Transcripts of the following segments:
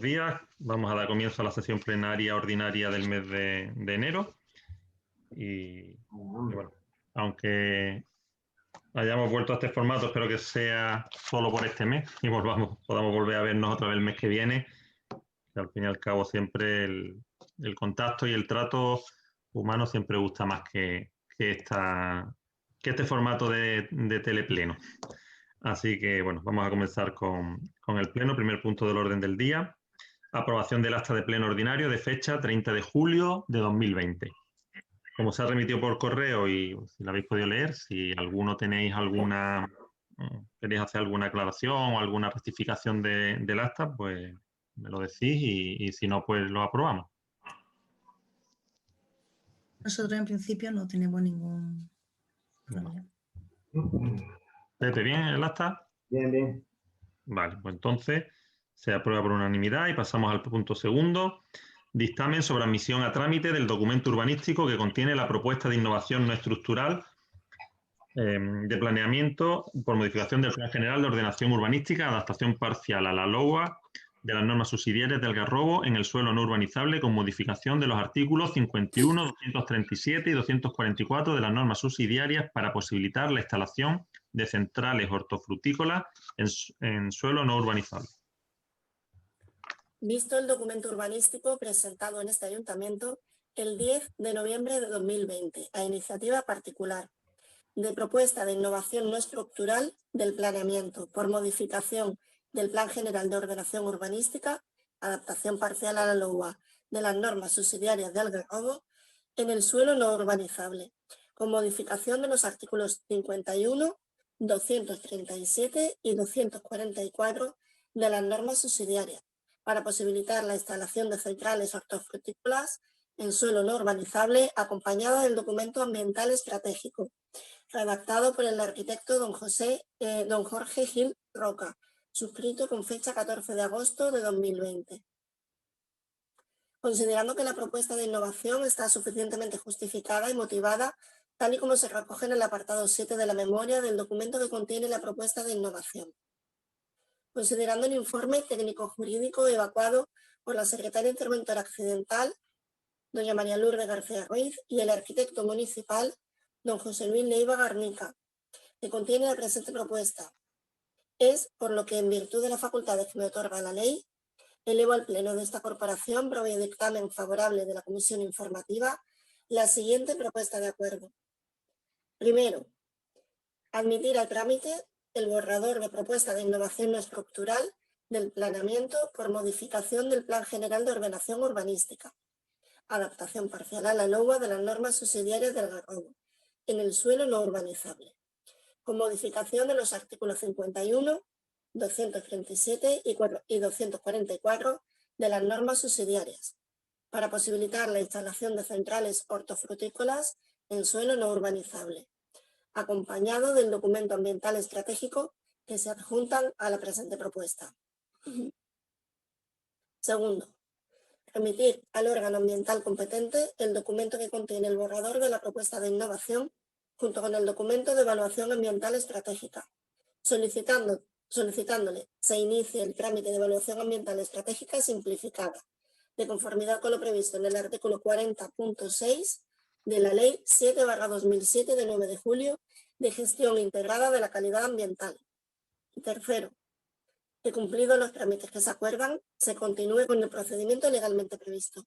días. Vamos a dar comienzo a la sesión plenaria ordinaria del mes de enero. Y bueno, aunque hayamos vuelto a este formato, espero que sea solo por este mes y podamos volver a vernos otra vez el mes que viene. Que al fin y al cabo siempre el contacto y el trato humano siempre gusta más que este formato de telepleno. Así que, bueno, vamos a comenzar con el pleno. Primer punto del orden del día. Aprobación del acta de pleno ordinario de fecha 30 de julio de 2020. Como se ha remitido por correo y si lo habéis podido leer, si alguno tenéis queréis hacer alguna aclaración o alguna rectificación del acta, pues me lo decís y si no, pues lo aprobamos. Nosotros en principio no tenemos ningún problema. ¿Te bien el acta? Bien, bien. Vale, pues entonces se aprueba por unanimidad y pasamos al punto segundo. Dictamen sobre admisión a trámite del documento urbanístico que contiene la propuesta de innovación no estructural de planeamiento por modificación del Plan General de Ordenación Urbanística, adaptación parcial a la LOA de las normas subsidiarias del Algarrobo en el suelo no urbanizable con modificación de los artículos 51, 237 y 244 de las normas subsidiarias para posibilitar la instalación de centrales hortofrutícolas en suelo no urbanizable. Visto el documento urbanístico presentado en este ayuntamiento el 10 de noviembre de 2020 a iniciativa particular de propuesta de innovación no estructural del planeamiento por modificación del Plan General de Ordenación Urbanística, adaptación parcial a la LOA de las normas subsidiarias de Algarrobo en el suelo no urbanizable, con modificación de los artículos 51, 237 y 244 de las normas subsidiarias, para posibilitar la instalación de centrales hortofrutícolas en suelo no urbanizable, acompañada del documento ambiental estratégico, redactado por el arquitecto don Jorge Gil Roca, suscrito con fecha 14 de agosto de 2020. Considerando que la propuesta de innovación está suficientemente justificada y motivada, tal y como se recoge en el apartado 7 de la memoria del documento que contiene la propuesta de innovación. Considerando el informe técnico-jurídico evacuado por la secretaria interventora accidental, doña María Lourdes García Ruiz, y el arquitecto municipal, don José Luis Leiva Garnica, que contiene la presente propuesta. Es por lo que, en virtud de las facultades que me otorga la ley, elevo al Pleno de esta corporación, previo dictamen favorable de la Comisión Informativa, la siguiente propuesta de acuerdo. Primero, admitir a trámite el borrador de propuesta de innovación no estructural del planeamiento por modificación del Plan General de Ordenación Urbanística, adaptación parcial a la LOA de las normas subsidiarias del Algarrobo en el suelo no urbanizable, con modificación de los artículos 51, 237 y 244 de las normas subsidiarias, para posibilitar la instalación de centrales hortofrutícolas en suelo no urbanizable, acompañado del documento ambiental estratégico que se adjuntan a la presente propuesta. Segundo, remitir al órgano ambiental competente el documento que contiene el borrador de la propuesta de innovación junto con el documento de evaluación ambiental estratégica, solicitándole se inicie el trámite de evaluación ambiental estratégica simplificada, de conformidad con lo previsto en el artículo 40.6 de la Ley 7/2007 de 9 de julio de gestión integrada de la calidad ambiental. Y tercero, que cumplidos los trámites que se acuerdan, se continúe con el procedimiento legalmente previsto.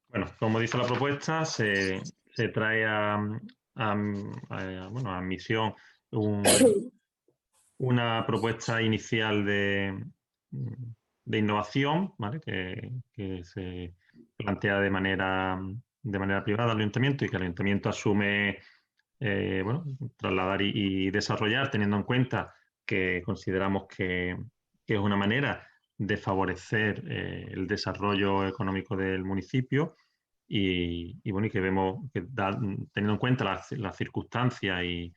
Bueno, como dice la propuesta, se trae a admisión una propuesta inicial de innovación, ¿vale? que se plantea de manera privada al ayuntamiento y que el ayuntamiento asume trasladar y desarrollar, teniendo en cuenta que consideramos que es una manera de favorecer el desarrollo económico del municipio y que vemos que teniendo en cuenta las circunstancias y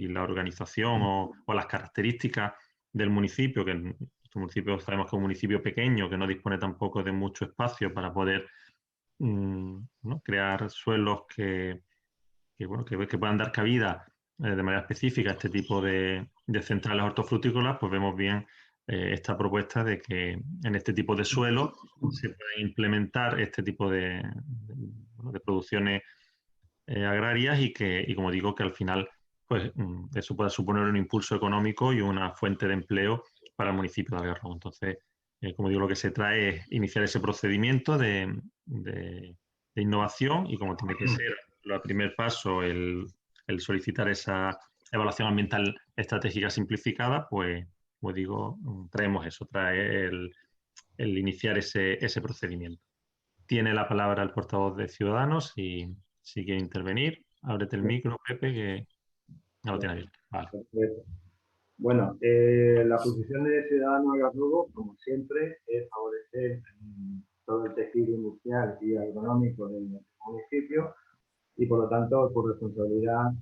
la organización o las características del municipio, que nuestro municipio sabemos que es un municipio pequeño, que no dispone tampoco de mucho espacio para poder crear suelos que puedan dar cabida de manera específica a este tipo de centrales hortofrutícolas, pues vemos bien esta propuesta de que en este tipo de suelo se puedan implementar este tipo de producciones agrarias y como digo, que al final pues eso pueda suponer un impulso económico y una fuente de empleo para el municipio de Algarrobo. Entonces, como digo, lo que se trae es iniciar ese procedimiento de innovación y como tiene que ser el primer paso el solicitar esa evaluación ambiental estratégica simplificada, pues, como digo, traemos eso, trae el iniciar ese procedimiento. Tiene la palabra el portavoz de Ciudadanos y si quiere intervenir, ábrete el micro, Pepe, que no lo tiene abierto. Vale. Perfecto. Bueno, la posición de Ciudadanos Algarrobo, como siempre, es favorecer todo el tejido industrial y agronómico del municipio y, por lo tanto, por responsabilidad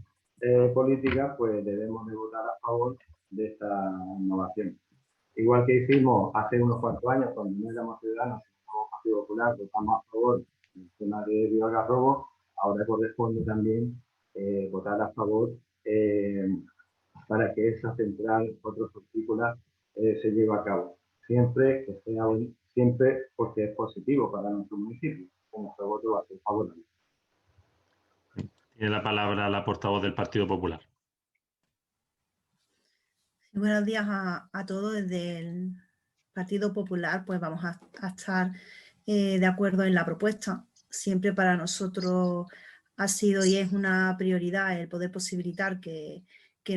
política, pues debemos de votar a favor de esta innovación. Igual que hicimos hace unos cuantos años, cuando no éramos Ciudadanos, como Partido Popular, votamos a favor del tema de Río Algarrobo, ahora corresponde también votar a favor para que esa central hortofrutícola se lleve a cabo. Siempre que sea siempre porque es positivo para nuestro municipio. Nuestro voto va a ser favorable. Tiene la palabra la portavoz del Partido Popular. Buenos días a todos. Desde el Partido Popular, pues vamos a estar de acuerdo en la propuesta. Siempre para nosotros ha sido y es una prioridad el poder posibilitar que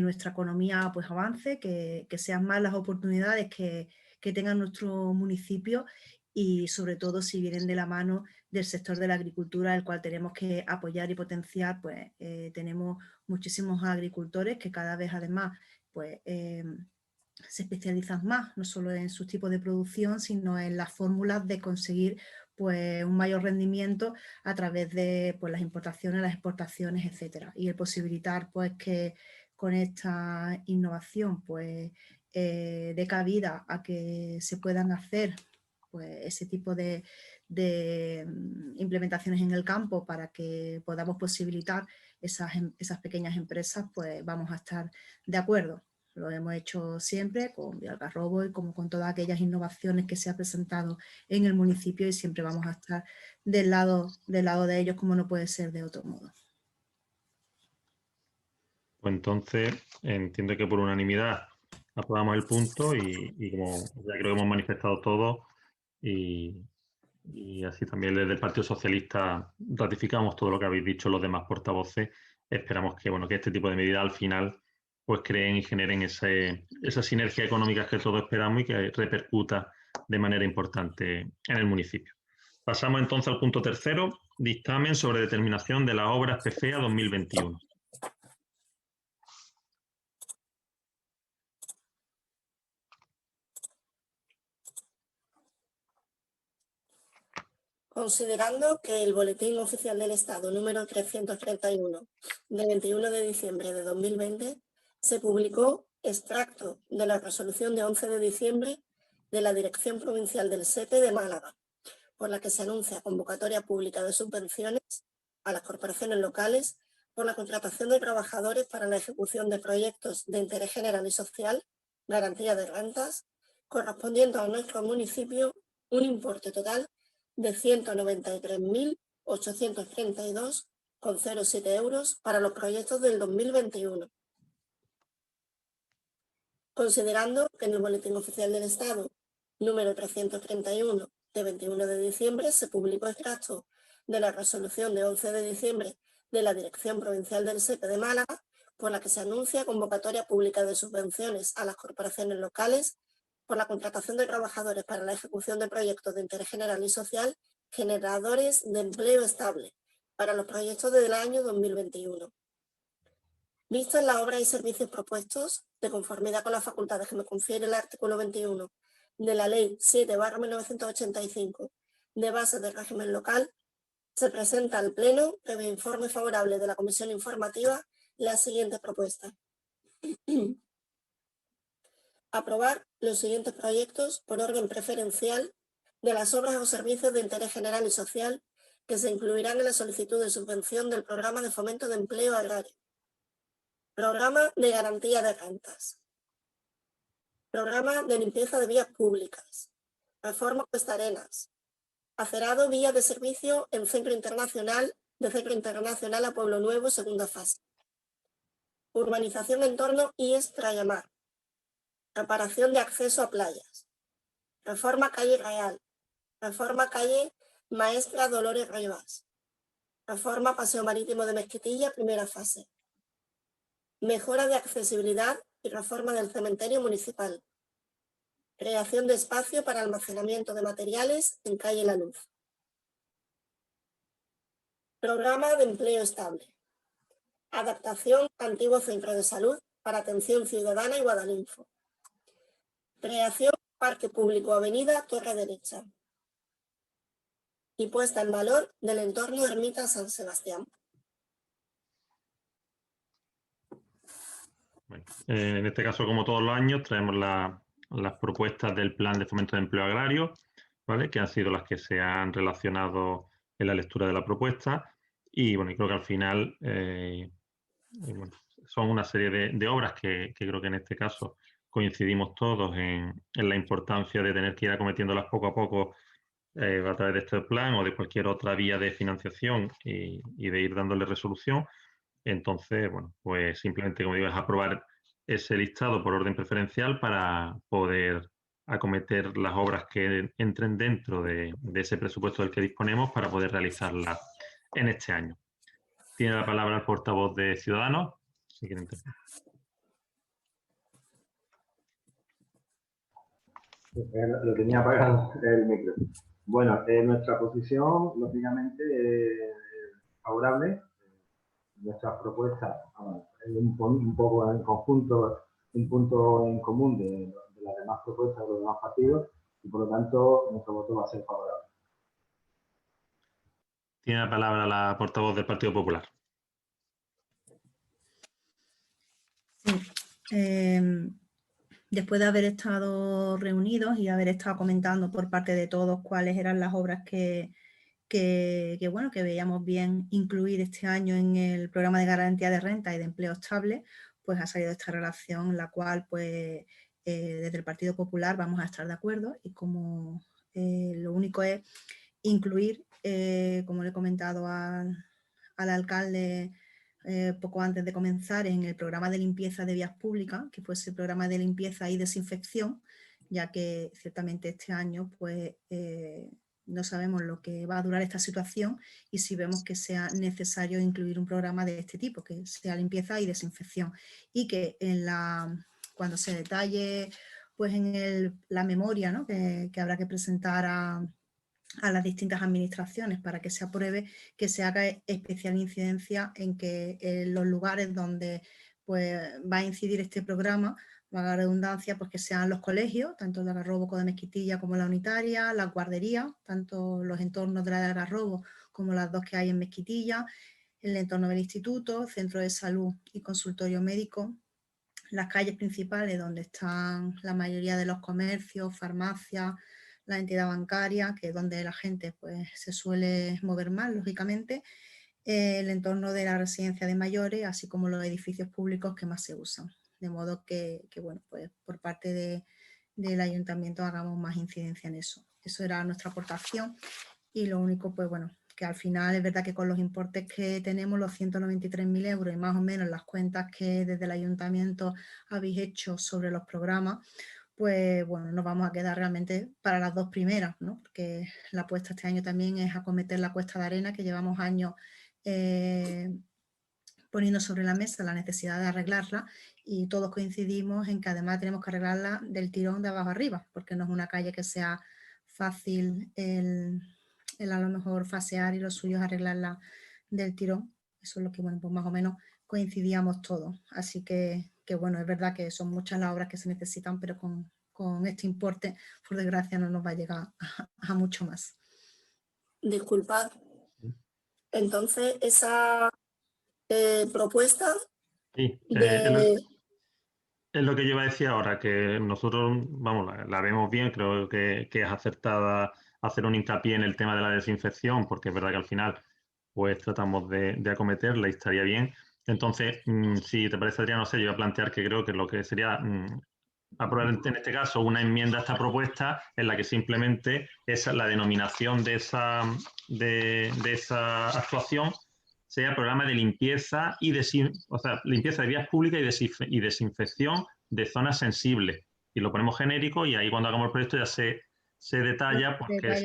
nuestra economía pues avance, que sean más las oportunidades que tenga nuestro municipio y sobre todo si vienen de la mano del sector de la agricultura, el cual tenemos que apoyar y potenciar. Pues tenemos muchísimos agricultores que cada vez además pues se especializan más, no solo en sus tipos de producción, sino en las fórmulas de conseguir pues un mayor rendimiento a través de pues las importaciones, las exportaciones, etcétera. Y el posibilitar pues que con esta innovación pues dé cabida a que se puedan hacer pues ese tipo de implementaciones en el campo para que podamos posibilitar esas pequeñas empresas, pues vamos a estar de acuerdo. Lo hemos hecho siempre con Algarrobo y como con todas aquellas innovaciones que se han presentado en el municipio y siempre vamos a estar del lado de ellos como no puede ser de otro modo. Pues entonces entiendo que por unanimidad aprobamos el punto y como ya creo que hemos manifestado todos y así también desde el Partido Socialista ratificamos todo lo que habéis dicho los demás portavoces. Esperamos que, bueno, que este tipo de medidas al final pues creen y generen esa sinergia económica que todos esperamos y que repercuta de manera importante en el municipio. Pasamos entonces al punto tercero, dictamen sobre determinación de las obras PFEA 2021. Considerando que el Boletín Oficial del Estado número 331 de 21 de diciembre de 2020 se publicó extracto de la resolución de 11 de diciembre de la Dirección Provincial del SEPE de Málaga, por la que se anuncia convocatoria pública de subvenciones a las corporaciones locales por la contratación de trabajadores para la ejecución de proyectos de interés general y social, garantía de rentas, correspondiendo a nuestro municipio un importe total de 193.832,07 euros para los proyectos del 2021. Considerando que en el Boletín Oficial del Estado número 331 de 21 de diciembre se publicó extracto de la resolución de 11 de diciembre de la Dirección Provincial del SEPE de Málaga, por la que se anuncia convocatoria pública de subvenciones a las corporaciones locales por la contratación de trabajadores para la ejecución de proyectos de interés general y social generadores de empleo estable para los proyectos del año 2021. Vistas las obras y servicios propuestos, de conformidad con las facultades que me confiere el artículo 21 de la Ley 7/1985 de bases del régimen local, se presenta al Pleno, previo informe favorable de la Comisión Informativa, la siguiente propuesta. Aprobar los siguientes proyectos por orden preferencial de las obras o servicios de interés general y social que se incluirán en la solicitud de subvención del Programa de Fomento de Empleo Agrario. Programa de Garantía de Rentas. Programa de limpieza de vías públicas. Reforma Cuesta Arenas. Acerado vía de servicio en Centro Internacional a Pueblo Nuevo, segunda fase. Urbanización en torno IES Trayamar. Reparación de acceso a playas. Reforma calle Real. Reforma calle Maestra Dolores Rivas. Reforma Paseo Marítimo de Mezquitilla, primera fase. Mejora de accesibilidad y reforma del cementerio municipal. Creación de espacio para almacenamiento de materiales en calle La Luz. Programa de empleo estable. Adaptación a antiguo centro de salud para atención ciudadana y Guadalinfo. Creación Parque Público Avenida Torre Derecha. Y puesta en valor del entorno Ermita San Sebastián. Bueno, en este caso, como todos los años, traemos las propuestas del Plan de Fomento de Empleo Agrario, ¿vale? Que han sido las que se han relacionado en la lectura de la propuesta. Y bueno, y creo que al final bueno, son una serie de obras que creo que en este caso coincidimos todos en la importancia de tener que ir acometiéndolas poco a poco a través de este plan o de cualquier otra vía de financiación y de ir dándole resolución. Entonces, bueno, pues simplemente, como digo, es aprobar ese listado por orden preferencial para poder acometer las obras que entren dentro de ese presupuesto del que disponemos para poder realizarlas en este año. Tiene la palabra el portavoz de Ciudadanos. Si quieren intervenir. Lo tenía apagado el micro. Bueno, nuestra posición, lógicamente, favorable. Nuestras propuestas, un poco en conjunto, un punto en común de las demás propuestas de los demás partidos y, por lo tanto, nuestro voto va a ser favorable. Tiene la palabra la portavoz del Partido Popular. Sí. Después de haber estado reunidos y haber estado comentando por parte de todos cuáles eran las obras que veíamos bien incluir este año en el programa de garantía de renta y de empleo estable, pues ha salido esta relación en la cual pues desde el Partido Popular vamos a estar de acuerdo y como lo único es incluir, como le he comentado al alcalde poco antes de comenzar, en el programa de limpieza de vías públicas, que fuese el programa de limpieza y desinfección, ya que ciertamente este año pues no sabemos lo que va a durar esta situación y si vemos que sea necesario incluir un programa de este tipo, que sea limpieza y desinfección, y que cuando se detalle pues en la memoria, ¿no? que habrá que presentar a las distintas administraciones para que se apruebe, que se haga especial incidencia en que los lugares donde pues, va a incidir este programa, valga la redundancia, pues que sean los colegios, tanto de Algarrobo como de Mezquitilla como la unitaria, las guarderías, tanto los entornos de la de Algarrobo como las dos que hay en Mezquitilla, el entorno del instituto, centro de salud y consultorio médico, las calles principales donde están la mayoría de los comercios, farmacias, la entidad bancaria, que es donde la gente pues, se suele mover más, lógicamente, el entorno de la residencia de mayores, así como los edificios públicos que más se usan. De modo que bueno, pues por parte del ayuntamiento hagamos más incidencia en eso. Eso era nuestra aportación y lo único, pues bueno, que al final es verdad que con los importes que tenemos, los 193.000 euros y más o menos las cuentas que desde el ayuntamiento habéis hecho sobre los programas, pues bueno, nos vamos a quedar realmente para las dos primeras, ¿no? Porque la apuesta este año también es acometer la Cuesta de Arena, que llevamos años poniendo sobre la mesa la necesidad de arreglarla y todos coincidimos en que además tenemos que arreglarla del tirón de abajo arriba, porque no es una calle que sea fácil el a lo mejor fasear y lo suyo es arreglarla del tirón. Eso es lo que, bueno, pues más o menos coincidíamos todos. Así que bueno, es verdad que son muchas las obras que se necesitan, pero con este importe, por desgracia, no nos va a llegar a mucho más. Disculpad. Entonces, esa propuesta Sí, es lo que yo iba a decir ahora, que nosotros, vamos, la vemos bien, creo que es acertada hacer un hincapié en el tema de la desinfección, porque es verdad que al final pues tratamos de acometerla y estaría bien. Entonces, si te parece, Adrián, no sé, yo iba a plantear que creo que lo que sería aprobar en este caso una enmienda a esta propuesta en la que simplemente la denominación de esa actuación sea programa de limpieza limpieza de vías públicas y desinfección de zonas sensibles. Y lo ponemos genérico y ahí cuando hagamos el proyecto ya se detalla porque es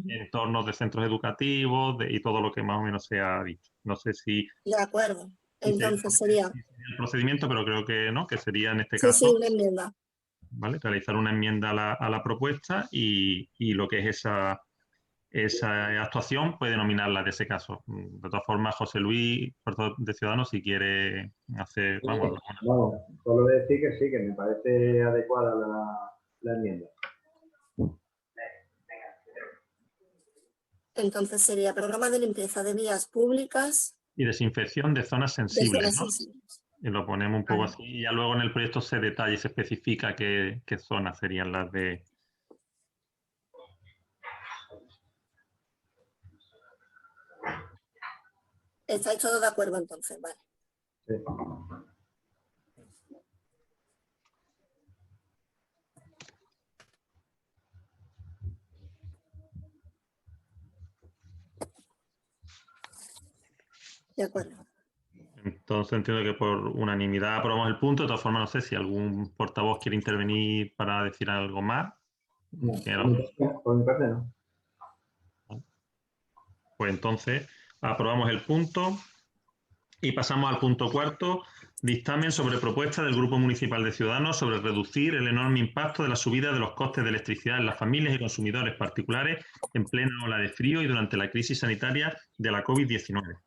entornos de centros educativos y todo lo que más o menos se ha dicho. No sé si... De acuerdo. Entonces sería... el procedimiento, pero creo que no, que sería en este caso... Sí, una enmienda. ¿Vale? Realizar una enmienda a la propuesta y lo que es esa actuación puede denominarla de ese caso. De todas formas, José Luis, portavoz de Ciudadanos, si quiere hacer... Vamos, solo decir que sí, que me parece adecuada la enmienda. Entonces sería programa de limpieza de vías públicas. Y desinfección de zonas sensibles, ¿no? Y lo ponemos un poco así y ya luego en el proyecto se detalla y se especifica qué zonas serían las de... ¿Estáis todos de acuerdo entonces? Vale. Sí. De acuerdo. Entonces entiendo que por unanimidad aprobamos el punto. De todas formas, no sé si algún portavoz quiere intervenir para decir algo más. No, por mi parte no. Pues entonces aprobamos el punto y pasamos al punto cuarto. Dictamen sobre propuesta del Grupo Municipal de Ciudadanos sobre reducir el enorme impacto de la subida de los costes de electricidad en las familias y consumidores particulares en plena ola de frío y durante la crisis sanitaria de la COVID-19.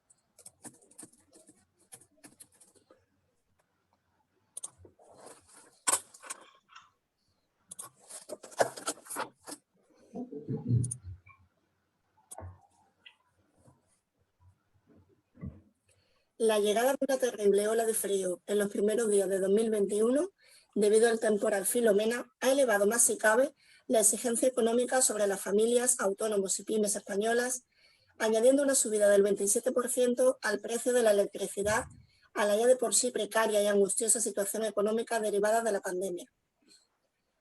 La llegada de una terrible ola de frío en los primeros días de 2021, debido al temporal Filomena, ha elevado más si cabe la exigencia económica sobre las familias, autónomos y pymes españolas, añadiendo una subida del 27% al precio de la electricidad a la ya de por sí precaria y angustiosa situación económica derivada de la pandemia.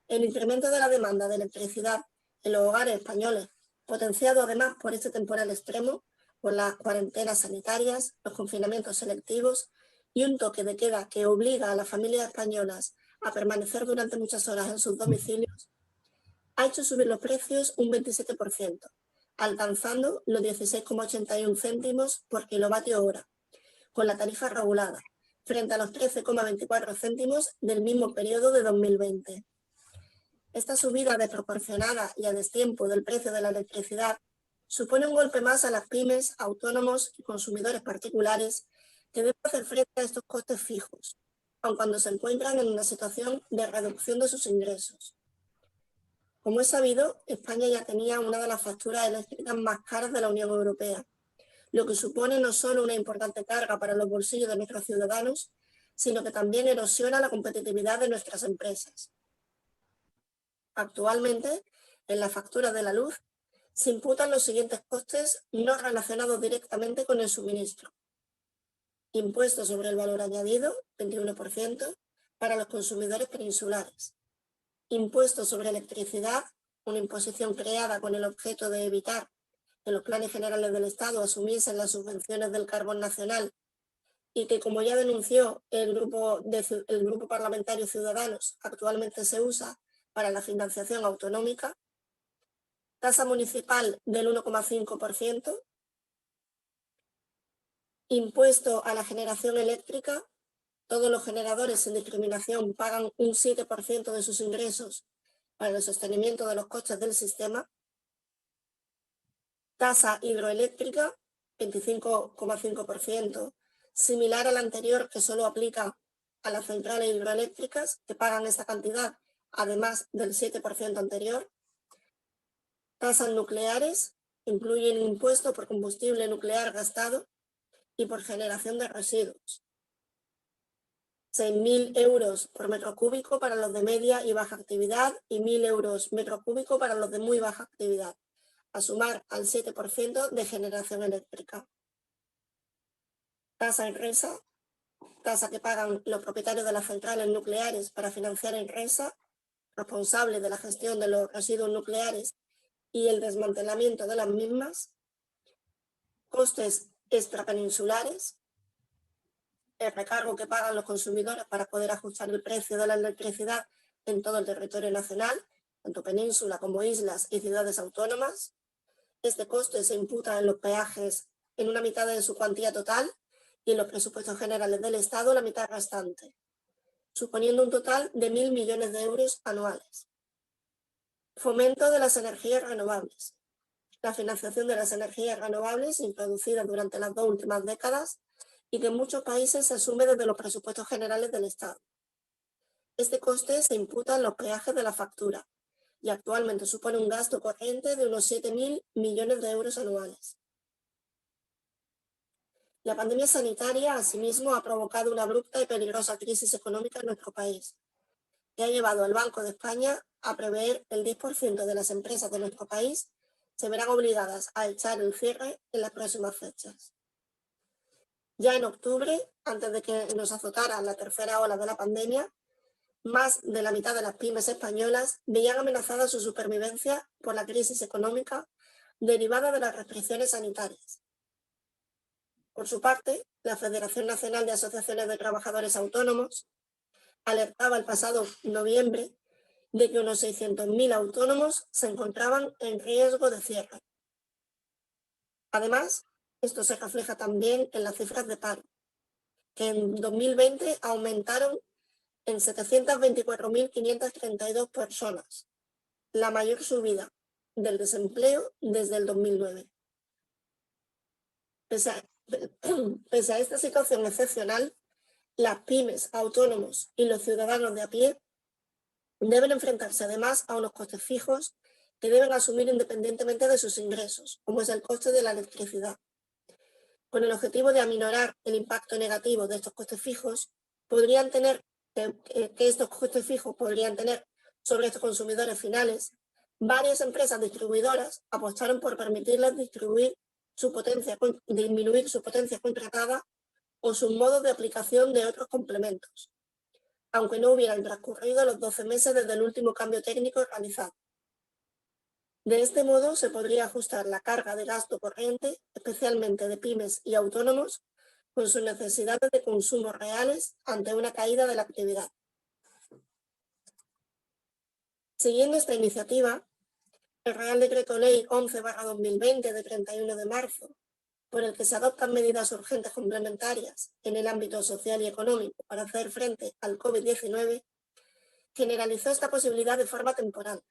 El incremento de la demanda de electricidad en los hogares españoles, potenciado además por este temporal extremo, por las cuarentenas sanitarias, los confinamientos selectivos y un toque de queda que obliga a las familias españolas a permanecer durante muchas horas en sus domicilios, ha hecho subir los precios un 27%, alcanzando los 16,81 céntimos por kilovatio hora, con la tarifa regulada, frente a los 13,24 céntimos del mismo periodo de 2020. Esta subida desproporcionada y a destiempo del precio de la electricidad supone un golpe más a las pymes, autónomos y consumidores particulares que deben hacer frente a estos costes fijos, aun cuando se encuentran en una situación de reducción de sus ingresos. Como es sabido, España ya tenía una de las facturas eléctricas más caras de la Unión Europea, lo que supone no solo una importante carga para los bolsillos de nuestros ciudadanos, sino que también erosiona la competitividad de nuestras empresas. Actualmente, en la factura de la luz, se imputan los siguientes costes no relacionados directamente con el suministro. Impuesto sobre el valor añadido, 21%, para los consumidores peninsulares. Impuesto sobre electricidad, una imposición creada con el objeto de evitar que los planes generales del Estado asumiesen las subvenciones del carbón nacional y que, como ya denunció el grupo parlamentario Ciudadanos, actualmente se usa para la financiación autonómica, tasa municipal del 1,5%, impuesto a la generación eléctrica, todos los generadores sin discriminación pagan un 7% de sus ingresos para el sostenimiento de los costes del sistema, tasa hidroeléctrica, 25,5%, similar a la anterior que solo aplica a las centrales hidroeléctricas que pagan esa cantidad, además del 7% anterior. Tasas nucleares, incluyen impuesto por combustible nuclear gastado y por generación de residuos. 6.000 euros por metro cúbico para los de media y baja actividad y 1.000 euros metro cúbico para los de muy baja actividad, a sumar al 7% de generación eléctrica. Tasa Enresa, tasa que pagan los propietarios de las centrales nucleares para financiar Enresa, responsable de la gestión de los residuos nucleares y el desmantelamiento de las mismas, costes extrapeninsulares, el recargo que pagan los consumidores para poder ajustar el precio de la electricidad en todo el territorio nacional, tanto península como islas y ciudades autónomas. Este coste se imputa en los peajes en una mitad de su cuantía total y en los presupuestos generales del Estado la mitad restante, suponiendo un total de 1.000 millones de euros anuales. Fomento de las energías renovables. La financiación de las energías renovables introducidas durante las 2 últimas décadas y que en muchos países se asume desde los presupuestos generales del Estado. Este coste se imputa en los peajes de la factura y actualmente supone un gasto corriente de unos 7.000 millones de euros anuales. La pandemia sanitaria, asimismo, ha provocado una abrupta y peligrosa crisis económica en nuestro país, que ha llevado al Banco de España a prever el 10% de las empresas de nuestro país se verán obligadas a echar el cierre en las próximas fechas. Ya en octubre, antes de que nos azotara la tercera ola de la pandemia, más de la mitad de las pymes españolas veían amenazada su supervivencia por la crisis económica derivada de las restricciones sanitarias. Por su parte, la Federación Nacional de Asociaciones de Trabajadores Autónomos alertaba el pasado noviembre de que unos 600.000 autónomos se encontraban en riesgo de cierre. Además, esto se refleja también en las cifras de paro, que en 2020 aumentaron en 724.532 personas, la mayor subida del desempleo desde el 2009. Pese a esta situación excepcional, las pymes, autónomos y los ciudadanos de a pie deben enfrentarse además a unos costes fijos que deben asumir independientemente de sus ingresos, como es el coste de la electricidad. Con el objetivo de aminorar el impacto negativo de estos costes fijos, estos costes fijos podrían tener sobre estos consumidores finales, varias empresas distribuidoras apostaron por permitirles disminuir su potencia contratada o sus modos de aplicación de otros complementos, aunque no hubieran transcurrido los 12 meses desde el último cambio técnico realizado. De este modo, se podría ajustar la carga de gasto corriente, especialmente de pymes y autónomos, con sus necesidades de consumo reales ante una caída de la actividad. Siguiendo esta iniciativa, el Real Decreto Ley 11/2020 de 31 de marzo, por el que se adoptan medidas urgentes complementarias en el ámbito social y económico para hacer frente al COVID-19, generalizó esta posibilidad de forma temporal.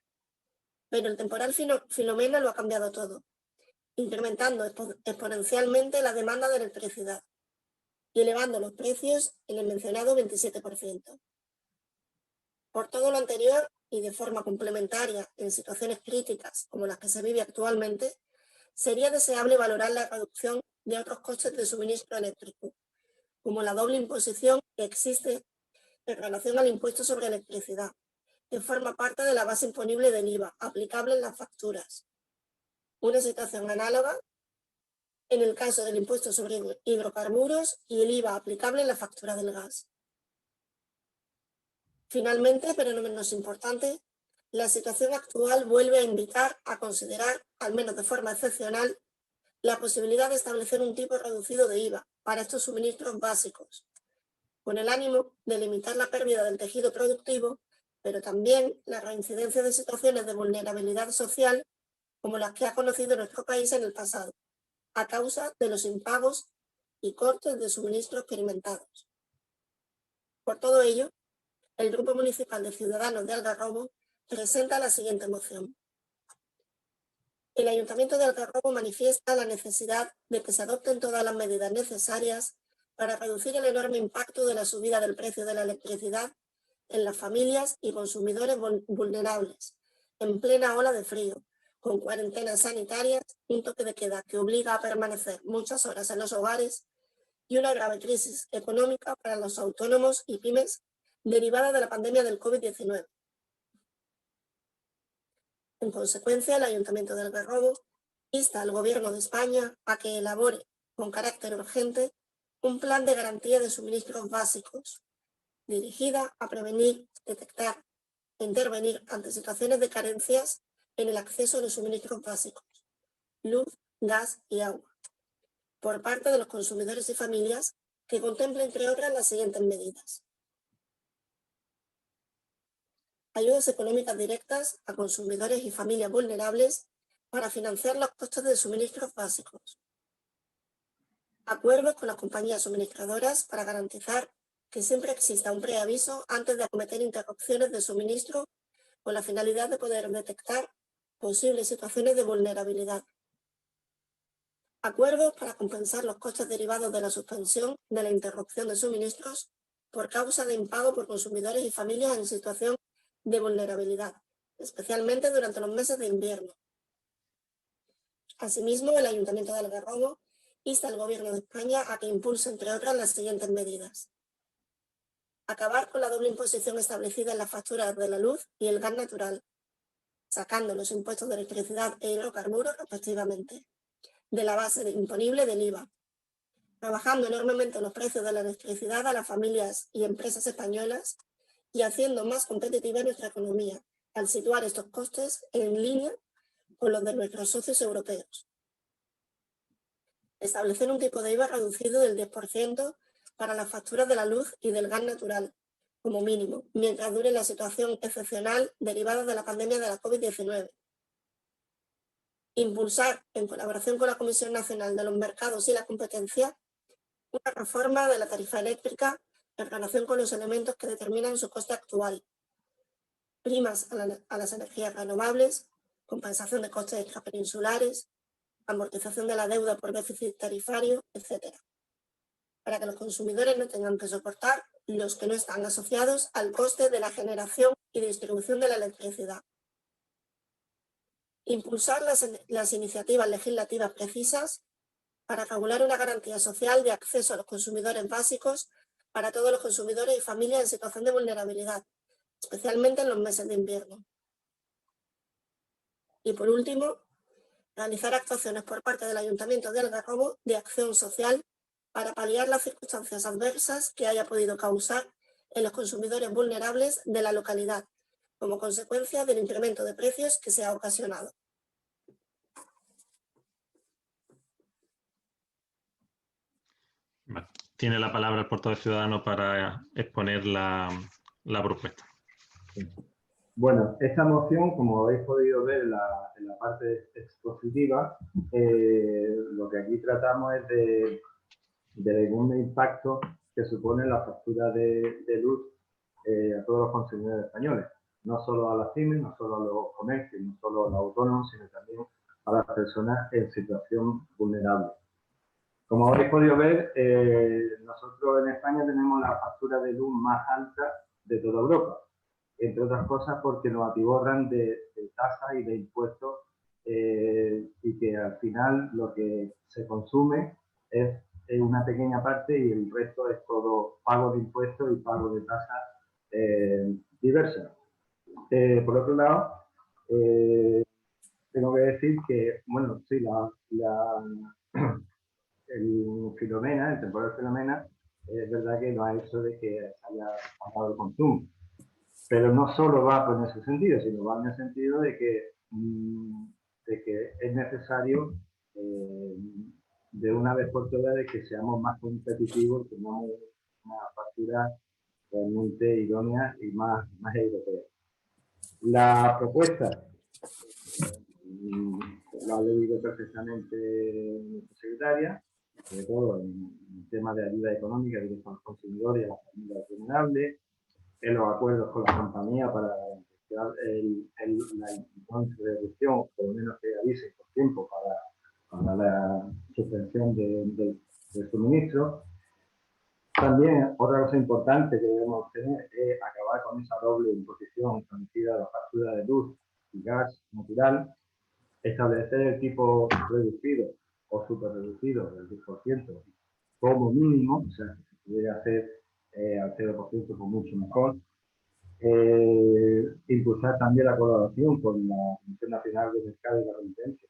Pero el temporal Filomena lo ha cambiado todo, incrementando exponencialmente la demanda de electricidad y elevando los precios en el mencionado 27%. Por todo lo anterior y de forma complementaria en situaciones críticas como las que se vive actualmente, sería deseable valorar la reducción de otros costes de suministro eléctrico, como la doble imposición que existe en relación al impuesto sobre electricidad, que forma parte de la base imponible del IVA aplicable en las facturas. Una situación análoga en el caso del impuesto sobre hidrocarburos y el IVA aplicable en la factura del gas. Finalmente, pero no menos importante, la situación actual vuelve a invitar a considerar, al menos de forma excepcional, la posibilidad de establecer un tipo reducido de IVA para estos suministros básicos, con el ánimo de limitar la pérdida del tejido productivo, pero también la reincidencia de situaciones de vulnerabilidad social como las que ha conocido nuestro país en el pasado, a causa de los impagos y cortes de suministro experimentados. Por todo ello, el Grupo Municipal de Ciudadanos de Algarrobo presenta la siguiente moción. El Ayuntamiento de Algarrobo manifiesta la necesidad de que se adopten todas las medidas necesarias para reducir el enorme impacto de la subida del precio de la electricidad en las familias y consumidores vulnerables, en plena ola de frío, con cuarentenas sanitarias, un toque de queda que obliga a permanecer muchas horas en los hogares y una grave crisis económica para los autónomos y pymes derivada de la pandemia del COVID-19. En consecuencia, el Ayuntamiento de Algarrobo insta al Gobierno de España a que elabore, con carácter urgente, un plan de garantía de suministros básicos, dirigida a prevenir, detectar e intervenir ante situaciones de carencias en el acceso a los suministros básicos, luz, gas y agua, por parte de los consumidores y familias, que contempla, entre otras, las siguientes medidas. Ayudas económicas directas a consumidores y familias vulnerables para financiar los costes de suministros básicos. Acuerdos con las compañías suministradoras para garantizar que siempre exista un preaviso antes de acometer interrupciones de suministro con la finalidad de poder detectar posibles situaciones de vulnerabilidad. Acuerdos para compensar los costes derivados de la suspensión de la interrupción de suministros por causa de impago por consumidores y familias en situación de vulnerabilidad, especialmente durante los meses de invierno. Asimismo, el Ayuntamiento de Algarrobo insta al Gobierno de España a que impulse, entre otras, las siguientes medidas. Acabar con la doble imposición establecida en las facturas de la luz y el gas natural, sacando los impuestos de electricidad e hidrocarburos, respectivamente, de la base imponible del IVA, trabajando enormemente los precios de la electricidad a las familias y empresas españolas y haciendo más competitiva nuestra economía, al situar estos costes en línea con los de nuestros socios europeos. Establecer un tipo de IVA reducido del 10% para las facturas de la luz y del gas natural, como mínimo, mientras dure la situación excepcional derivada de la pandemia de la COVID-19. Impulsar, en colaboración con la Comisión Nacional de los Mercados y la Competencia, una reforma de la tarifa eléctrica en relación con los elementos que determinan su coste actual, primas a las energías renovables, compensación de costes extrapeninsulares, amortización de la deuda por déficit tarifario, etc., para que los consumidores no tengan que soportar los que no están asociados al coste de la generación y distribución de la electricidad. Impulsar las iniciativas legislativas precisas para regular una garantía social de acceso a los consumidores básicos para todos los consumidores y familias en situación de vulnerabilidad, especialmente en los meses de invierno. Y por último, realizar actuaciones por parte del Ayuntamiento de Algarrobo de acción social para paliar las circunstancias adversas que haya podido causar en los consumidores vulnerables de la localidad, como consecuencia del incremento de precios que se ha ocasionado. Vale. Tiene la palabra el portavoz ciudadano para exponer la propuesta. Bueno, esta moción, como habéis podido ver en la parte expositiva, lo que aquí tratamos es de un impacto que supone la factura de luz a todos los consumidores españoles. No solo a las pymes, no solo a los comercios, no solo a los autónomos, sino también a las personas en situación vulnerable. Como habéis podido ver, nosotros en España tenemos la factura de luz más alta de toda Europa, entre otras cosas porque nos atiborran de tasas y de impuestos y que al final lo que se consume es una pequeña parte y el resto es todo pago de impuestos y pago de tasas diversas. Por otro lado, tengo que decir que, bueno, sí, el Filomena, el temporal Filomena, es verdad que no ha hecho de que haya bajado el consumo. Pero no solo va en ese sentido, sino va en el sentido de que es necesario de una vez por todas de que seamos más competitivos, tengamos una factura realmente idónea y más europea. La propuesta la ha leído perfectamente nuestra secretaria, sobre todo en el tema de ayuda económica directa a los consumidores y a las familias vulnerables, en los acuerdos con la compañía para garantizar la interrupción, por lo menos que avisen por tiempo para la suspensión del suministro. También otra cosa importante que debemos tener es acabar con esa doble imposición establecida de la factura de luz y gas natural, establecer el tipo reducido o super reducido del 10% como mínimo, o sea, si se pudiera hacer al 0% pues mucho mejor. Impulsar también la colaboración con la Comisión Nacional de Mercado y la Competencia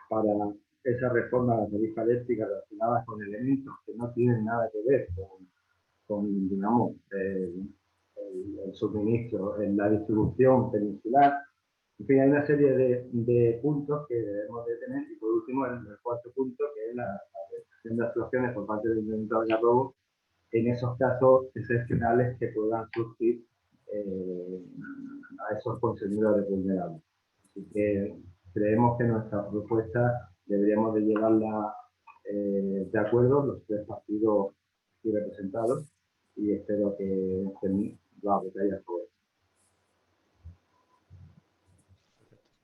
para esa reforma de la tarifa eléctrica relacionada con elementos que no tienen nada que ver con digamos, el suministro, en la distribución peninsular. En fin, hay una serie de puntos que debemos de tener. Y por último, el cuarto punto, que es la realización de actuaciones por parte del Ayuntamiento de Algarrobo en esos casos excepcionales que puedan surgir a esos consumidores vulnerables. Así que creemos que nuestra propuesta deberíamos de llevarla de acuerdo los tres partidos aquí representados, y espero que la votéis a favor.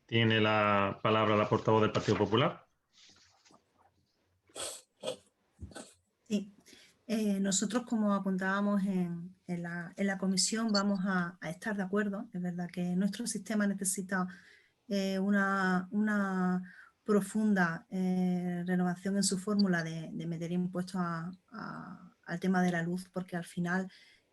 Tiene la palabra la portavoz del Partido Popular. Sí, nosotros, como apuntábamos en la comisión, vamos a estar de acuerdo. Es verdad que nuestro sistema necesita una profunda renovación en su fórmula de meter impuestos al tema de la luz, porque al final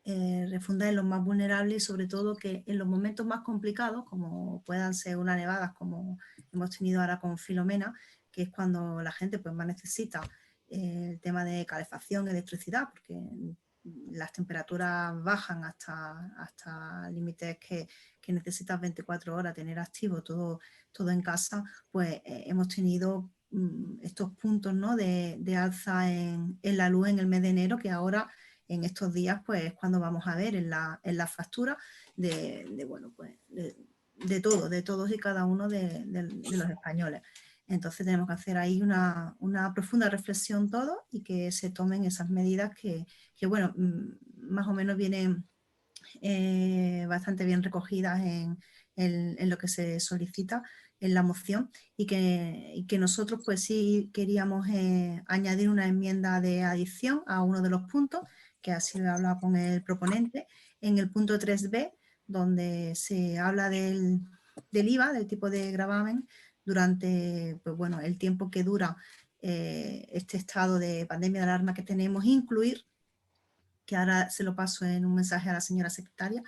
refunda en los más vulnerables, y sobre todo que en los momentos más complicados, como puedan ser unas nevadas como hemos tenido ahora con Filomena, que es cuando la gente pues más necesita el tema de calefacción, electricidad, porque las temperaturas bajan hasta límites que necesitas 24 horas tener activo todo en casa, pues hemos tenido estos puntos, ¿no?, de alza en la luz en el mes de enero, que ahora en estos días pues es cuando vamos a ver en la factura bueno, pues de todos y cada uno de los españoles. Entonces tenemos que hacer ahí una profunda reflexión todos, y que se tomen esas medidas que bueno, más o menos vienen bastante bien recogidas en lo que se solicita en la moción, y que nosotros pues sí queríamos añadir una enmienda de adición a uno de los puntos, que así lo he hablado con el proponente, en el punto 3b, donde se habla del IVA, del tipo de gravamen, durante pues bueno, el tiempo que dura este estado de pandemia de alarma que tenemos, incluir, que ahora se lo paso en un mensaje a la señora secretaria,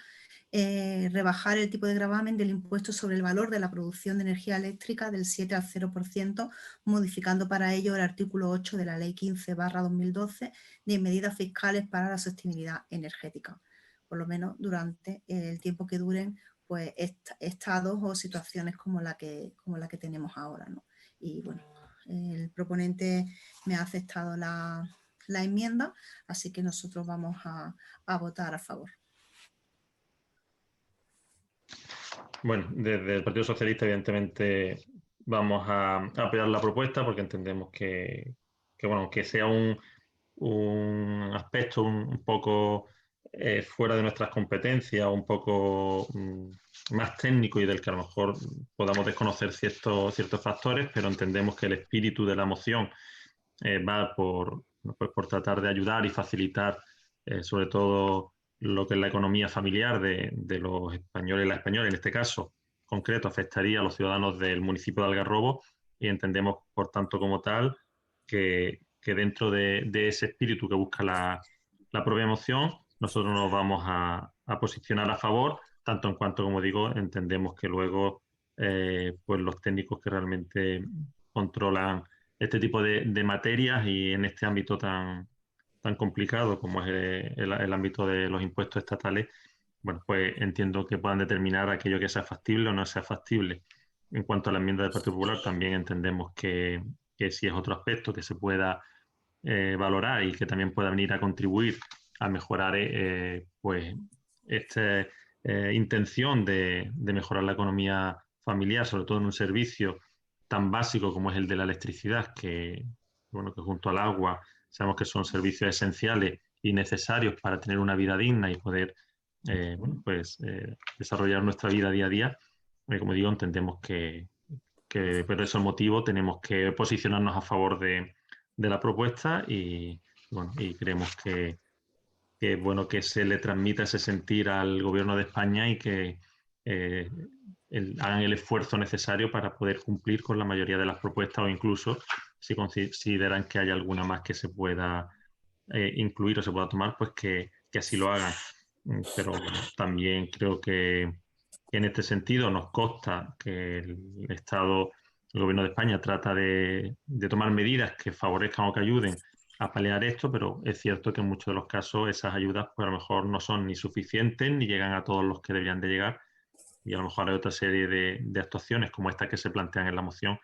rebajar el tipo de gravamen del impuesto sobre el valor de la producción de energía eléctrica del 7 al 0%, modificando para ello el artículo 8 de la Ley 15/2012 de medidas fiscales para la sostenibilidad energética, por lo menos durante el tiempo que duren pues estados o situaciones como la que tenemos ahora, ¿no? Y bueno, el proponente me ha aceptado la enmienda, así que nosotros vamos a votar a favor. Bueno, desde el Partido Socialista, evidentemente, vamos a apoyar la propuesta, porque entendemos que bueno, que sea un aspecto un poco fuera de nuestras competencias, un poco más técnico, y del que a lo mejor podamos desconocer ciertos factores, pero entendemos que el espíritu de la moción va por tratar de ayudar y facilitar sobre todo lo que es la economía familiar de los españoles y las españolas. En este caso concreto afectaría a los ciudadanos del municipio de Algarrobo, y entendemos, por tanto, como tal, que dentro de ese espíritu que busca la propia moción, nosotros nos vamos a posicionar a favor, tanto en cuanto, como digo, entendemos que luego pues los técnicos que realmente controlan este tipo de materias, y en este ámbito tan complicado como es el ámbito de los impuestos estatales, bueno, pues entiendo que puedan determinar aquello que sea factible o no sea factible. En cuanto a la enmienda del Partido Popular, también entendemos que si es otro aspecto que se pueda valorar, y que también pueda venir a contribuir a mejorar pues esta intención de mejorar la economía familiar, sobre todo en un servicio tan básico como es el de la electricidad, que bueno, que junto al agua sabemos que son servicios esenciales y necesarios para tener una vida digna y poder bueno, pues, desarrollar nuestra vida día a día. Como digo, entendemos que por ese motivo tenemos que posicionarnos a favor de la propuesta, y bueno, y creemos que bueno, que se le transmita ese sentir al Gobierno de España, y que hagan el esfuerzo necesario para poder cumplir con la mayoría de las propuestas, o incluso si consideran que hay alguna más que se pueda incluir o se pueda tomar, pues que así lo hagan. Pero bueno, también creo que en este sentido nos consta que el Estado, el Gobierno de España, trata de tomar medidas que favorezcan o que ayuden a paliar esto, pero es cierto que en muchos de los casos esas ayudas pues a lo mejor no son ni suficientes ni llegan a todos los que deberían de llegar, y a lo mejor hay otra serie de actuaciones como estas que se plantean en la moción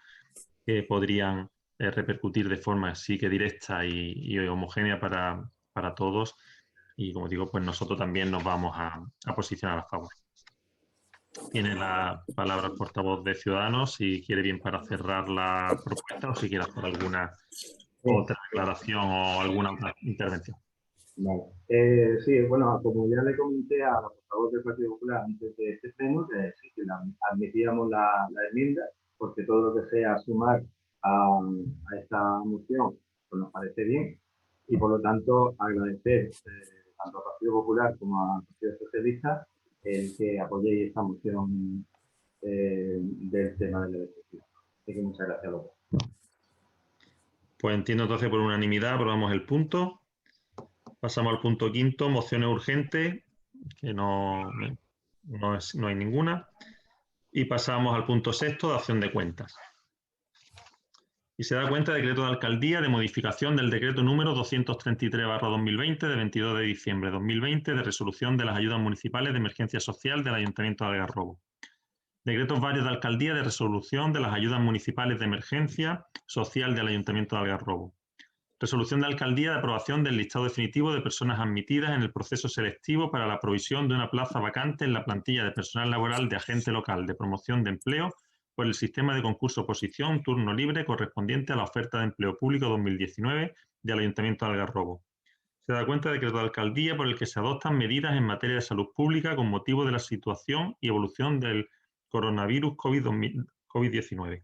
que podrían repercutir de forma sí que directa y homogénea para todos, y como digo, pues nosotros también nos vamos a posicionar a favor. Tiene la palabra el portavoz de Ciudadanos, si quiere bien para cerrar la propuesta o si quiere hacer alguna otra aclaración o alguna otra intervención. Vale. Sí, bueno, como ya le comenté a la portavoz del Partido Popular antes de este pleno, sí, que admitíamos la enmienda, porque todo lo que sea sumar a esta moción pues nos parece bien, y por lo tanto agradecer tanto al Partido Popular como al Partido Socialista el que apoyéis esta moción del tema de la electricidad. Así que muchas gracias a los dos. Pues entiendo entonces por unanimidad aprobamos el punto. Pasamos al punto quinto, mociones urgentes, que no hay ninguna. Y pasamos al punto sexto, dación de cuentas. Y se da cuenta de decreto de alcaldía de modificación del decreto número 233/2020 de 22 de diciembre de 2020 de resolución de las ayudas municipales de emergencia social del Ayuntamiento de Algarrobo. Decretos varios de alcaldía de resolución de las ayudas municipales de emergencia social del Ayuntamiento de Algarrobo. Resolución de alcaldía de aprobación del listado definitivo de personas admitidas en el proceso selectivo para la provisión de una plaza vacante en la plantilla de personal laboral de agente local de promoción de empleo por el sistema de concurso-oposición turno libre correspondiente a la oferta de empleo público 2019 del Ayuntamiento de Algarrobo. Se da cuenta de decreto de alcaldía por el que se adoptan medidas en materia de salud pública con motivo de la situación y evolución del coronavirus COVID-19.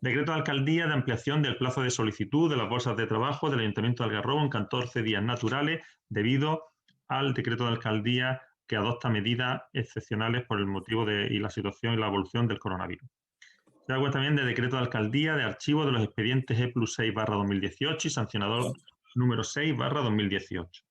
Decreto de alcaldía de ampliación del plazo de solicitud de las bolsas de trabajo del Ayuntamiento de Algarrobo en 14 días naturales debido al decreto de alcaldía que adopta medidas excepcionales por el motivo y la situación y la evolución del coronavirus. Se da cuenta también del decreto de alcaldía de archivo de los expedientes E+6/2018 y sancionador número 6/2018.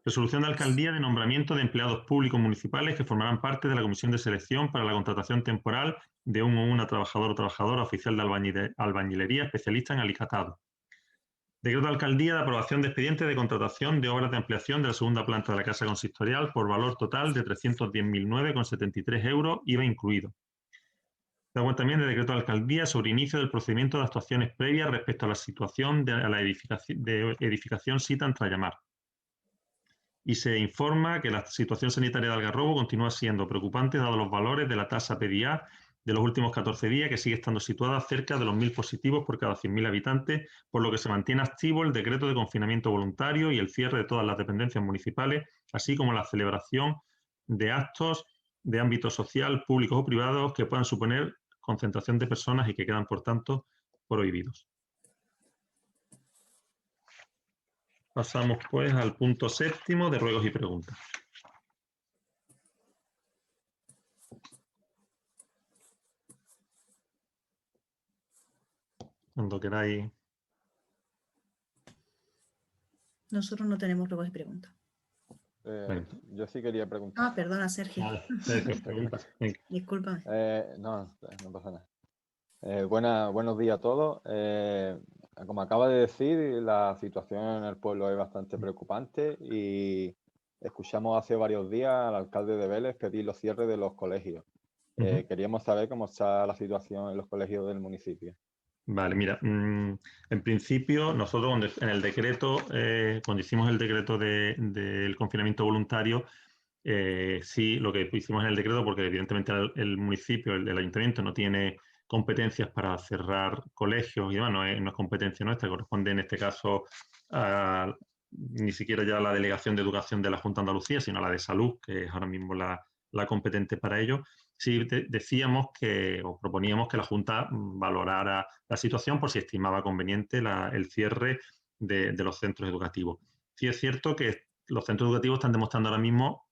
Resolución de alcaldía de nombramiento de empleados públicos municipales que formarán parte de la comisión de selección para la contratación temporal de un o una trabajador o trabajadora oficial de albañilería especialista en alicatado. Decreto de alcaldía de aprobación de expedientes de contratación de obras de ampliación de la segunda planta de la casa consistorial por valor total de 310.009,73 €, IVA incluido. Se da cuenta también del decreto de alcaldía sobre inicio del procedimiento de actuaciones previas respecto a la situación de la edificación Sita en Trallamar. Y se informa que la situación sanitaria de Algarrobo continúa siendo preocupante dado los valores de la tasa PDA de los últimos 14 días, que sigue estando situada cerca de los 1.000 positivos por cada 100.000 habitantes, por lo que se mantiene activo el decreto de confinamiento voluntario y el cierre de todas las dependencias municipales, así como la celebración de actos de ámbito social, públicos o privados, que puedan suponer concentración de personas y que quedan, por tanto, prohibidos. Pasamos, pues, al punto séptimo de ruegos y preguntas. Cuando queráis. Nosotros no tenemos ruegos y preguntas. Yo sí quería preguntar. Ah, perdona, Sergio. Discúlpame. No pasa nada. Buenos días a todos. Como acaba de decir, la situación en el pueblo es bastante preocupante y escuchamos hace varios días al alcalde de Vélez pedir los cierres de los colegios. Queríamos saber cómo está la situación en los colegios del municipio. Vale, mira, en principio nosotros en el decreto, cuando hicimos el decreto del confinamiento voluntario, sí, lo que hicimos en el decreto, porque evidentemente el municipio, el ayuntamiento no tiene competencias para cerrar colegios y demás, no es competencia nuestra, corresponde en este caso ni siquiera ya a la Delegación de Educación de la Junta de Andalucía, sino a la de Salud, que es ahora mismo la competente para ello. Sí decíamos o proponíamos que la Junta valorara la situación por si estimaba conveniente el cierre de los centros educativos. Sí es cierto que los centros educativos están demostrando ahora mismo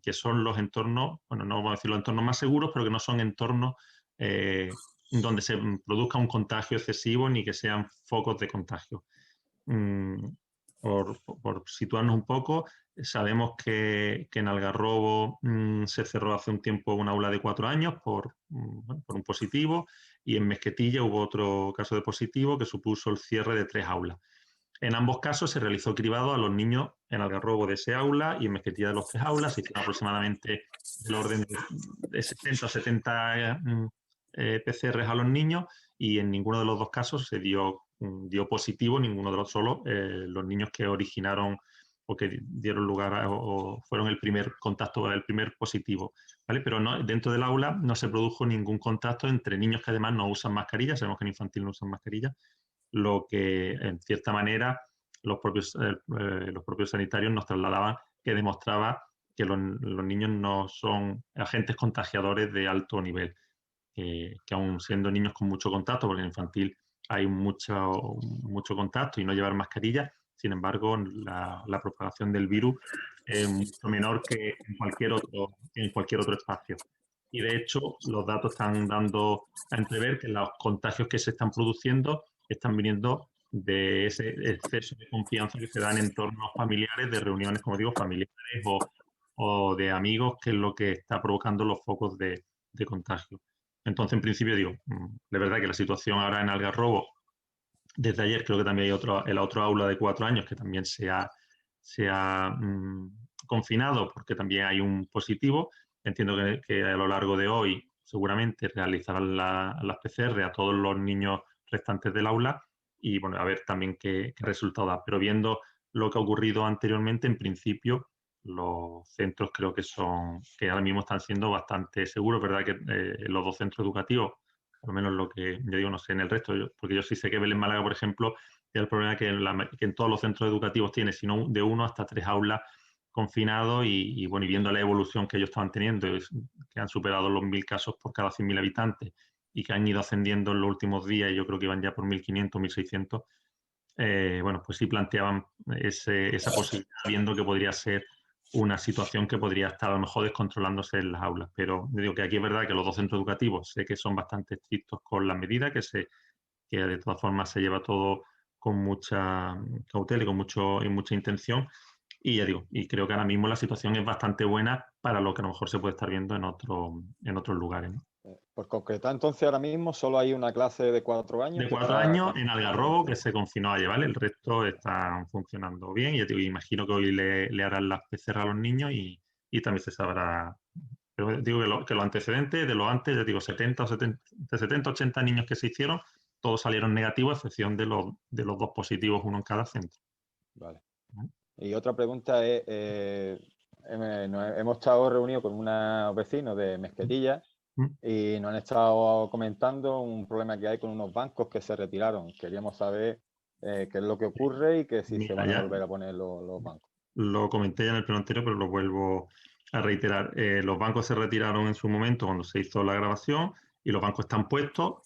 que son los entornos, bueno, no vamos a decir los entornos más seguros, pero que no son entornos donde se produzca un contagio excesivo ni que sean focos de contagio. Por situarnos un poco, sabemos que en Algarrobo se cerró hace un tiempo un aula de 4 años por un positivo, y en Mesquetilla hubo otro caso de positivo que supuso el cierre de 3 aulas. En ambos casos se realizó cribado a los niños en Algarrobo de ese aula y en Mezquitilla de los 3 aulas. Se hicieron aproximadamente del orden de 60 o 70 PCRs a los niños y en ninguno de los dos casos se dio positivo, ninguno de los los niños que originaron o que dieron lugar o fueron el primer contacto, el primer positivo, ¿vale? Pero no, dentro del aula no se produjo ningún contacto entre niños que además no usan mascarilla, sabemos que en infantil no usan mascarilla, lo que en cierta manera los propios sanitarios nos trasladaban que demostraba que los niños no son agentes contagiadores de alto nivel, que aun siendo niños con mucho contacto, porque en infantil hay mucho contacto y no llevar mascarilla, sin embargo, la propagación del virus es mucho menor que en cualquier otro espacio. Y de hecho, los datos están dando a entrever que los contagios que se están produciendo están viniendo de ese exceso de confianza que se da en entornos familiares, de reuniones, como digo, familiares o de amigos, que es lo que está provocando los focos de contagio. Entonces, en principio, digo, de verdad que la situación ahora en Algarrobo, desde ayer creo que también hay el otro aula de 4 años que también se ha confinado porque también hay un positivo. Entiendo que a lo largo de hoy seguramente realizarán las PCR a todos los niños restantes del aula y bueno, a ver también qué resultado da. Pero viendo lo que ha ocurrido anteriormente, en principio los centros creo que ahora mismo están siendo bastante seguros, ¿verdad? Que los dos centros educativos, por lo menos lo que yo digo, no sé en el resto, porque yo sí sé que Belén Málaga, por ejemplo, tiene el problema que en todos los centros educativos tiene sino de 1 hasta 3 aulas confinados y bueno, y viendo la evolución que ellos estaban teniendo, que han superado los 1.000 casos por cada 100.000 habitantes y que han ido ascendiendo en los últimos días, y yo creo que iban ya por 1.500, 1.600, bueno, pues sí planteaban esa posibilidad, viendo que podría ser una situación que podría estar a lo mejor descontrolándose en las aulas. Pero digo que aquí es verdad que los dos centros educativos sé que son bastante estrictos con las medidas, que de todas formas se lleva todo con mucha cautela y mucha intención. Y ya digo, y creo que ahora mismo la situación es bastante buena para lo que a lo mejor se puede estar viendo en otros lugares, ¿no? Por concretar, entonces ahora mismo solo hay una clase de 4 años. De 4 años en Algarrobo que se confinó ayer, ¿vale? El resto están funcionando bien. Y ya te digo, imagino que hoy le harán las PCR a los niños y también se sabrá. Pero digo que los antecedentes de los antes, ya digo, 70, 80 niños que se hicieron, todos salieron negativos, a excepción de los 2 positivos, uno en cada centro. Vale. Y otra pregunta es, hemos estado reunidos con unos vecinos de Mezquitilla y nos han estado comentando un problema que hay con unos bancos que se retiraron. Queríamos saber qué es lo que ocurre y que si se van a volver a poner los bancos. Lo comenté ya en el pleno anterior, pero lo vuelvo a reiterar. Los bancos se retiraron en su momento cuando se hizo la grabación y los bancos están puestos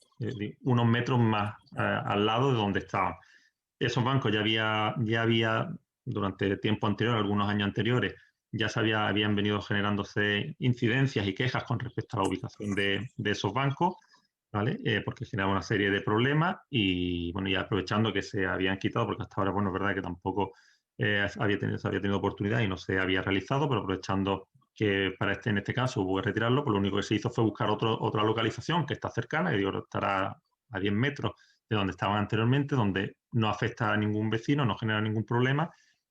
unos metros más al lado de donde estaban. Esos bancos ya había durante tiempo anterior, algunos años anteriores, ya habían venido generándose incidencias y quejas con respecto a la ubicación de esos bancos, ¿vale? Porque generaba una serie de problemas y, bueno, ya aprovechando que se habían quitado, porque hasta ahora, bueno, es verdad que tampoco se había tenido oportunidad y no se había realizado, pero aprovechando que en este caso hubo que retirarlo, pues lo único que se hizo fue buscar otra localización que está cercana, que digo, estará a 10 metros de donde estaban anteriormente, donde no afecta a ningún vecino, no genera ningún problema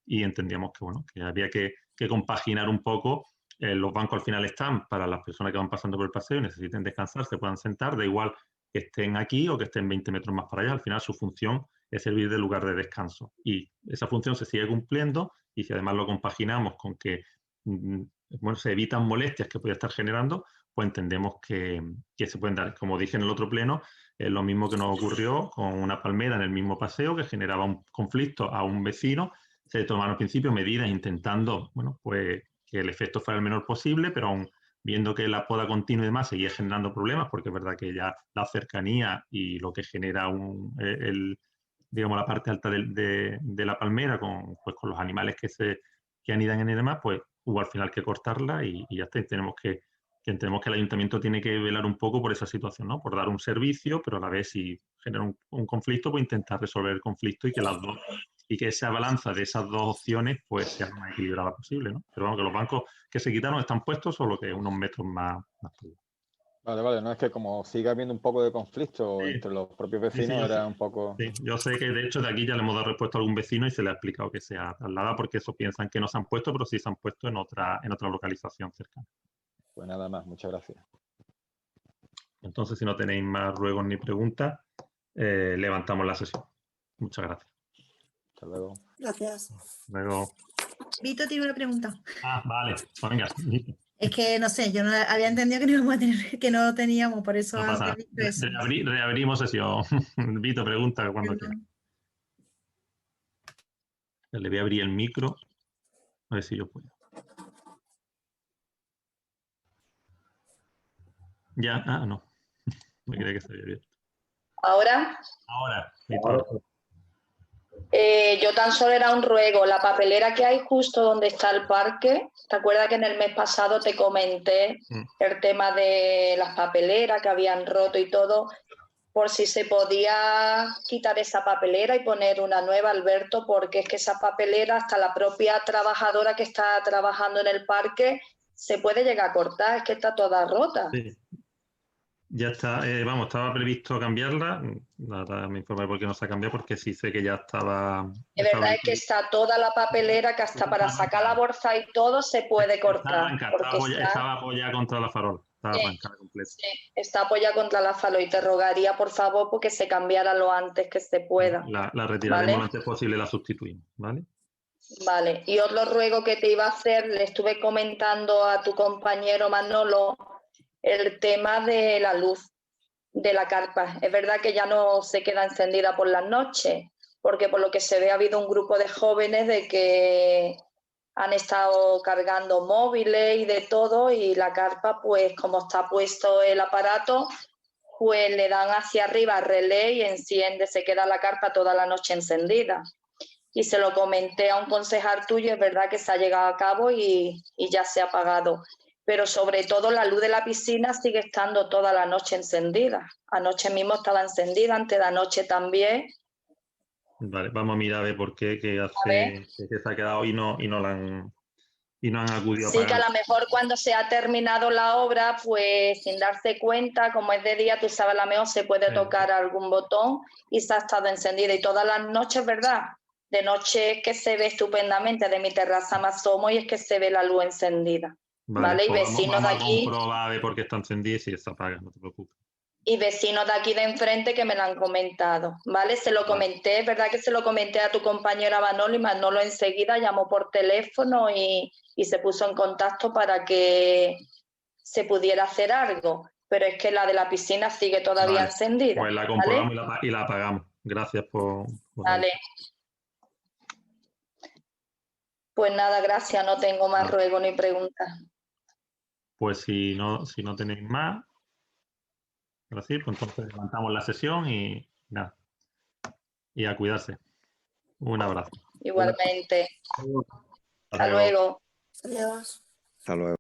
y entendíamos que, bueno, que había que compaginar un poco. Los bancos al final están para las personas que van pasando por el paseo y necesiten descansar, se puedan sentar, da igual que estén aquí o que estén 20 metros más para allá, al final su función es servir de lugar de descanso y esa función se sigue cumpliendo y si además lo compaginamos con que bueno, se evitan molestias que puede estar generando, pues entendemos que se pueden dar, como dije en el otro pleno, lo mismo que nos ocurrió con una palmera en el mismo paseo que generaba un conflicto a un vecino. Se tomaron al principio medidas intentando, bueno, pues que el efecto fuera el menor posible, pero aún viendo que la poda continua y demás seguía generando problemas, porque es verdad que ya la cercanía y lo que genera digamos, la parte alta de la palmera con los animales que anidan en y demás, pues hubo al final que cortarla y ya está. Entendemos que el ayuntamiento tiene que velar un poco por esa situación, ¿no? Por dar un servicio, pero a la vez si genera un conflicto, pues intentar resolver el conflicto y que esa balanza de esas dos opciones pues sea lo más equilibrada posible, ¿no? Pero vamos, que los bancos que se quitaron están puestos, solo que unos metros más. Vale, no es que como sigue habiendo un poco de conflicto Sí. entre los propios vecinos, yo era sé. un poco... Sí, yo sé que de hecho de aquí ya le hemos dado respuesta a algún vecino y se le ha explicado que sea trasladada porque eso piensan que no se han puesto, pero sí se han puesto en otra localización cercana. Pues nada más, muchas gracias. Entonces, si no tenéis más ruegos ni preguntas, levantamos la sesión. Muchas gracias. Hasta luego. Gracias. Luego... Vito tiene una pregunta. Ah, vale. Pues venga. Es que no sé, yo no había entendido que no íbamos a tener, que no teníamos, por eso No pasa nada. antes he dicho eso. Reabrimos sesión. Vito, pregunta cuando quiera. Perdón. Le voy a abrir el micro. A ver si yo puedo. Ya, no. Me creía que se había abierto. Ahora, Ahora, Vito. yo tan solo era un ruego. La papelera que hay justo donde está el parque, ¿te acuerdas que en el mes pasado te comenté el tema de las papeleras que habían roto y todo? Por si se podía quitar esa papelera y poner una nueva, Alberto, porque es que esa papelera, hasta la propia trabajadora que está trabajando en el parque, se puede llegar a cortar, es que está toda rota. Sí. Ya está, vamos, estaba previsto cambiarla. Nada, me informé por qué no se ha cambiado, porque sí sé que ya estaba... Es verdad es que está toda la papelera, que hasta para sacar la bolsa y todo se puede cortar. Estaba apoyada contra la farola. Estaba arrancada completa. Sí, está apoyada contra la farola y te rogaría, por favor, porque se cambiara lo antes que se pueda. La retiraremos ¿vale? lo antes posible y la sustituimos, ¿vale? Vale, y otro ruego que te iba a hacer, le estuve comentando a tu compañero Manolo el tema de la luz de la carpa. Es verdad que ya no se queda encendida por las noches, porque por lo que se ve ha habido un grupo de jóvenes de que han estado cargando móviles y de todo, y la carpa, pues como está puesto el aparato, pues le dan hacia arriba relé y enciende, se queda la carpa toda la noche encendida. Y se lo comenté a un concejal tuyo, es verdad que se ha llegado a cabo y ya se ha apagado. Pero sobre todo la luz de la piscina sigue estando toda la noche encendida. Anoche mismo estaba encendida, antes de anoche también. Vale, vamos a mirar a ver por qué que se ha quedado y no han acudido a Sí, que a pagar. lo mejor cuando se ha terminado la obra, pues sin darse cuenta, como es de día, tú sabes, a lo mejor se puede tocar algún botón y se ha estado encendida. Y todas las noches, ¿verdad? De noche es que se ve estupendamente, de mi terraza me asomo y es que se ve la luz encendida. ¿Vale? Y Pues vecinos vamos de aquí... a comprobar a ver por qué está encendida y si se apaga, no te preocupes. Y vecinos de aquí de enfrente que me lo han comentado, ¿vale? Se lo comenté, es verdad que se lo comenté a tu compañera Manolo y Manolo enseguida llamó por teléfono y se puso en contacto para que se pudiera hacer algo. Pero es que la de la piscina sigue todavía encendida. Pues la comprobamos y la apagamos. Gracias por Vale. Pues nada, gracias, no tengo más ruego ni preguntas. Pues si no tenéis más, gracias, pues entonces levantamos la sesión y nada. Y a cuidarse. Un abrazo. Igualmente. Adiós. Hasta luego. Adiós. Hasta luego.